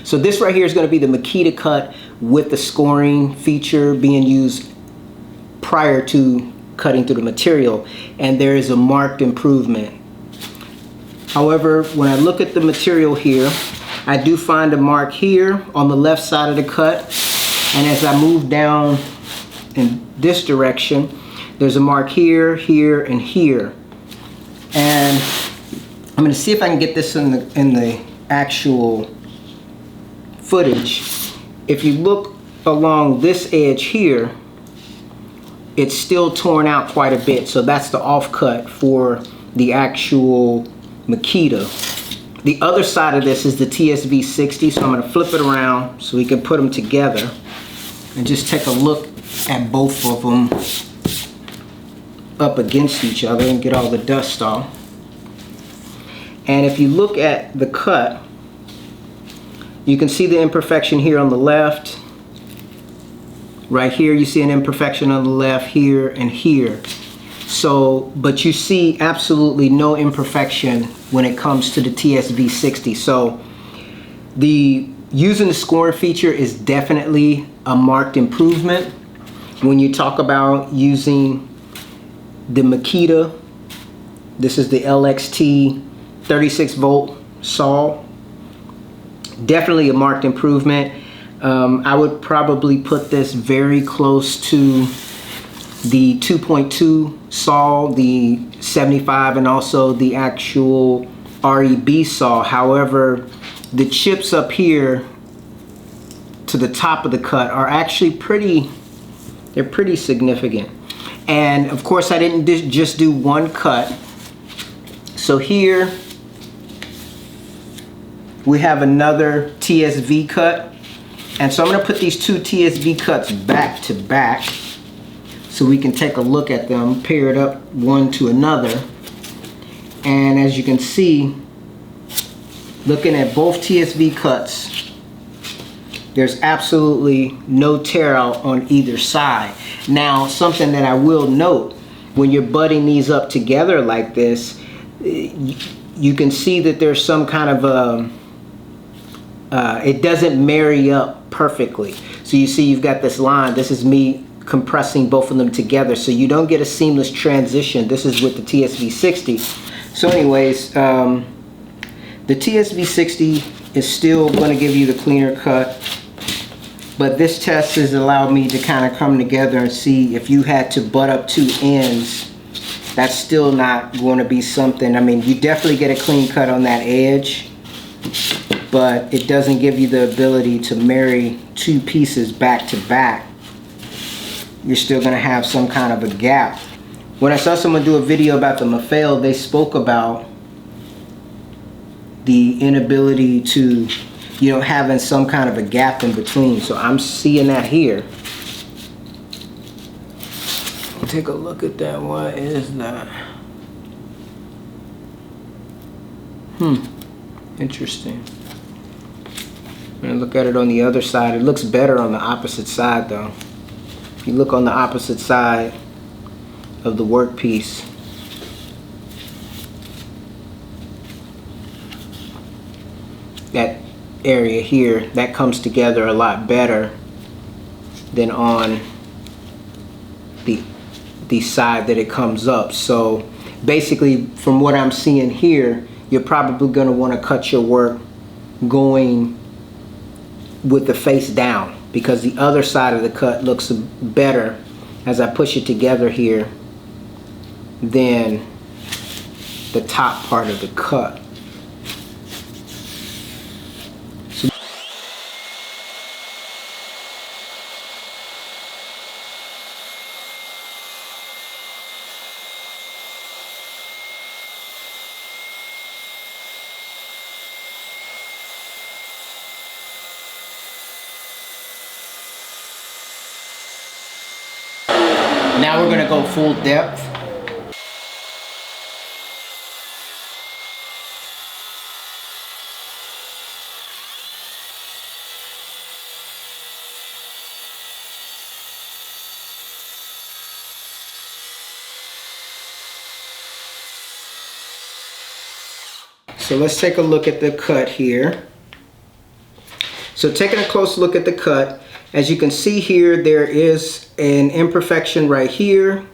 So this right here is going to be the Makita cut with the scoring feature being used prior to cutting through the material, and there is a marked improvement. However, when I look at the material here, I do find a mark here on the left side of the cut, and as I move down in this direction, there's a mark here, here, and here. And I'm going to see if I can get this in the actual footage. If you look along this edge here, it's still torn out quite a bit, so that's the offcut for the actual Makita. The other side of this is the TSV 60, so I'm going to flip it around so we can put them together and just take a look at both of them up against each other and get all the dust off. And if you look at the cut, you can see the imperfection here on the left. Right here you see an imperfection on the left, here and here. So, but you see absolutely no imperfection when it comes to the TSV 60. So using the scoring feature is definitely a marked improvement. When you talk about using the Makita, this is the LXT 36 volt saw, definitely a marked improvement. I would probably put this very close to the 2.2 saw, the 75, and also the actual REB saw. However, the chips up here to the top of the cut are actually they're pretty significant. And of course I didn't just do one cut. So here we have another TSV cut. And so I'm going to put these two TSV cuts back to back so we can take a look at them paired up one to another. And as you can see, looking at both TSV cuts, there's absolutely no tear out on either side. Now, something that I will note, when you're butting these up together like this, you can see that there's some kind of it doesn't marry up perfectly. So you see you've got this line. This is me compressing both of them together, so you don't get a seamless transition. This is with the TSV 60. So anyways, the TSV 60 is still going to give you the cleaner cut, but this test has allowed me to kind of come together and see if you had to butt up two ends, that's still not going to be something. I mean, you definitely get a clean cut on that edge, but it doesn't give you the ability to marry two pieces back to back. You're still going to have some kind of a gap. When I saw someone do a video about the Makita, they spoke about the inability to, having some kind of a gap in between. So I'm seeing that here. Take a look at that. What is that? Interesting. I'm going to look at it on the other side. It looks better on the opposite side though. If you look on the opposite side of the workpiece, that area here, that comes together a lot better than on the side that it comes up. So basically, from what I'm seeing here, you're probably going to want to cut your work going with the face down, because the other side of the cut looks better as I push it together here than the top part of the cut. So now we're going to go full depth. So let's take a look at the cut here. So taking a close look at the cut, as you can see here, there is an imperfection right here.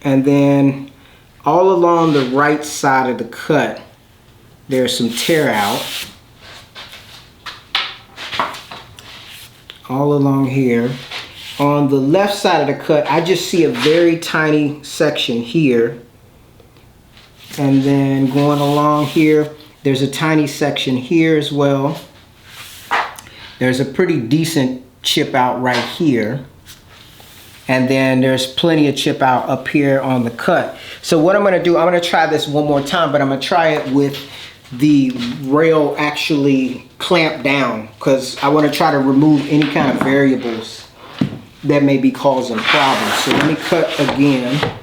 And then all along the right side of the cut, there's some tear out. All along here. On the left side of the cut, I just see a very tiny section here. And then going along here, there's a tiny section here as well. There's a pretty decent chip out right here. And then there's plenty of chip out up here on the cut. So what I'm gonna do, I'm gonna try this one more time, but I'm gonna try it with the rail actually clamped down, because I wanna try to remove any kind of variables that may be causing problems. So let me cut again.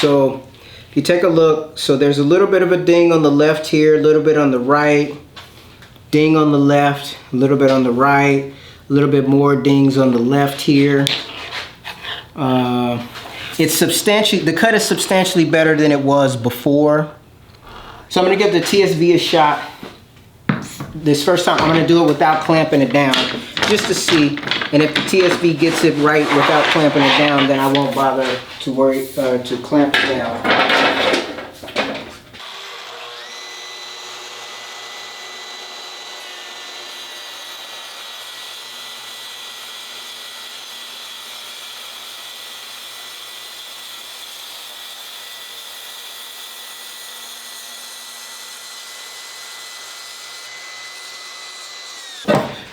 So if you take a look, so there's a little bit of a ding on the left here, a little bit on the right, ding on the left, a little bit on the right, a little bit more dings on the left here. It's substantially, the cut is substantially better than it was before. So I'm gonna give the TSV a shot. This first time, I'm gonna do it without clamping it down, just to see. And if the TSV gets it right without clamping it down, then I won't bother to worry to clamp it down.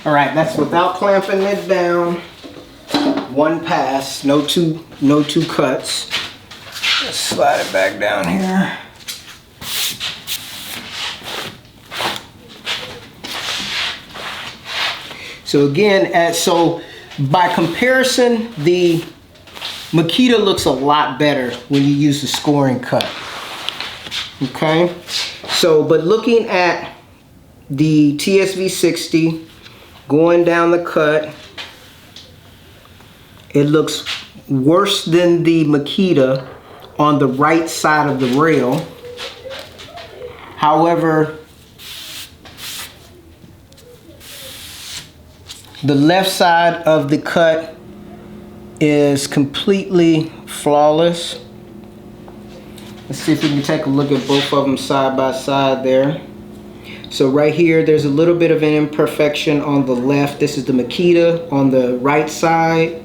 All right, that's without clamping it down. One pass, no two cuts. Let's slide it back down here. So again, so by comparison, the Makita looks a lot better when you use the scoring cut. Okay, so but looking at the TSV 60, going down the cut, it looks worse than the Makita on the right side of the rail. However, the left side of the cut is completely flawless. Let's see if we can take a look at both of them side by side there. So right here, there's a little bit of an imperfection on the left. This is the Makita on the right side,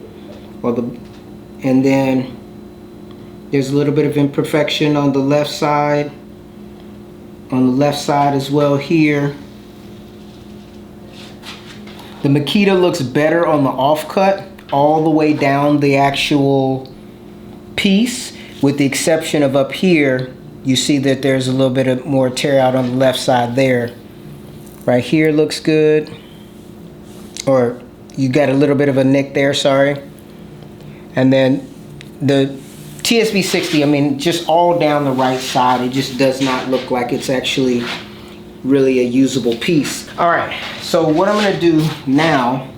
and then there's a little bit of imperfection on the left side. On the left side as well here. The Makita looks better on the offcut, all the way down the actual piece, with the exception of up here. You see that there's a little bit of more tear out on the left side there. Right here looks good. Or you got a little bit of a nick there, sorry. And then the TSV 60, I mean, just all down the right side, it just does not look like it's actually really a usable piece. All right, so what I'm gonna do now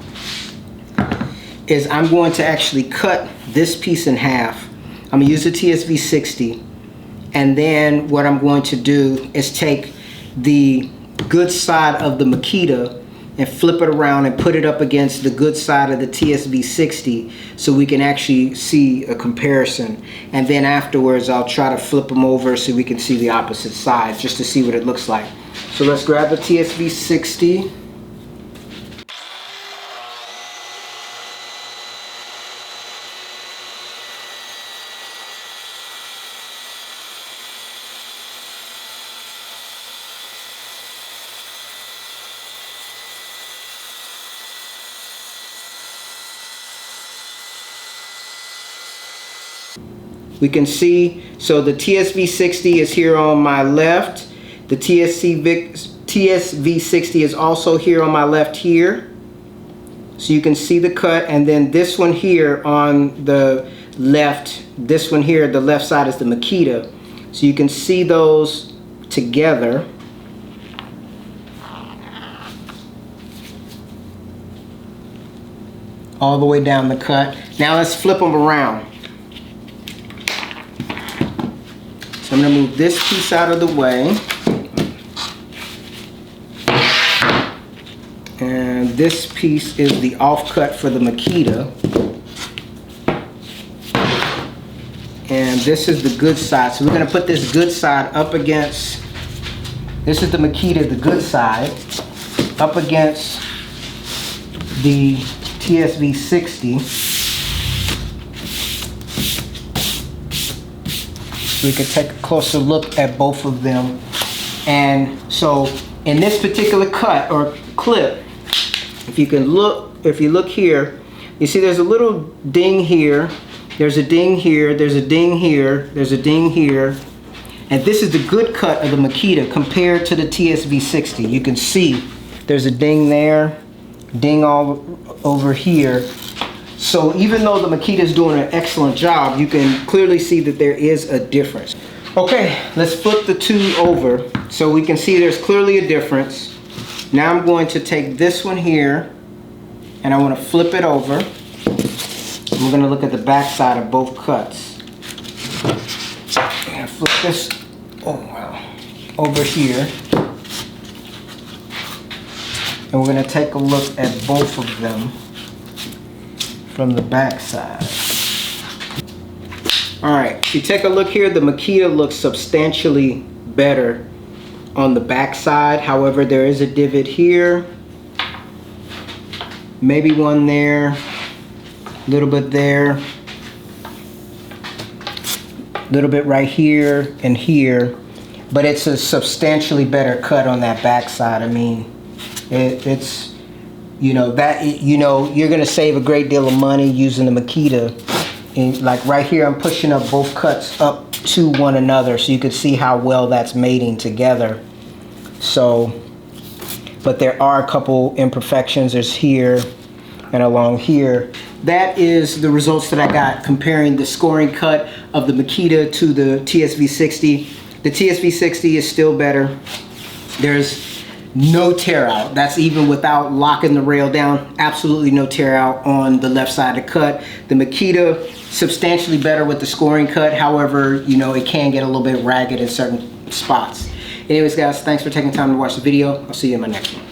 is I'm going to actually cut this piece in half. I'm gonna use the TSV 60. And then what I'm going to do is take the good side of the Makita and flip it around and put it up against the good side of the TSV 60 so we can actually see a comparison. And then afterwards I'll try to flip them over so we can see the opposite side, just to see what it looks like. So let's grab the TSV 60. We can see, so the TSV 60 is here on my left. The TSV 60 is also here on my left here. So you can see the cut, and then this one here on the left, this one here, the left side is the Makita. So you can see those together. all the way down the cut. Now let's flip them around. So I'm gonna move this piece out of the way. And this piece is the offcut for the Makita. And this is the good side. So we're gonna put this good side up against, this is the Makita, the good side, up against the TSV 60. So we can take a closer look at both of them. And so in this particular cut or clip, if you look here, you see there's a little ding here, there's a ding here, there's a ding here, there's a ding here. And this is the good cut of the Makita compared to the TSV 60. You can see there's a ding there, ding all over here. So even though the Makita is doing an excellent job, you can clearly see that there is a difference. Okay, let's flip the two over so we can see there's clearly a difference. Now I'm going to take this one here and I want to flip it over. We're going to look at the back side of both cuts. I'm going to flip this over here. And we're going to take a look at both of them from the back side. Alright, if you take a look here, the Makita looks substantially better on the back side. However, there is a divot here, maybe one there, a little bit there, a little bit right here and here, but it's a substantially better cut on that back side. I mean, it's, you know, you're gonna save a great deal of money using the Makita. And like right here, I'm pushing up both cuts up to one another so you can see how well that's mating together. So, but there are a couple imperfections. There's here and along here. That is the results that I got comparing the scoring cut of the Makita to the TSV 60. The TSV 60 is still better. There's no tear out. That's even without locking the rail down. Absolutely no tear out on the left side of the cut. The Makita, substantially better with the scoring cut. However, you know, it can get a little bit ragged in certain spots. Anyways, guys, thanks for taking time to watch the video. I'll see you in my next one.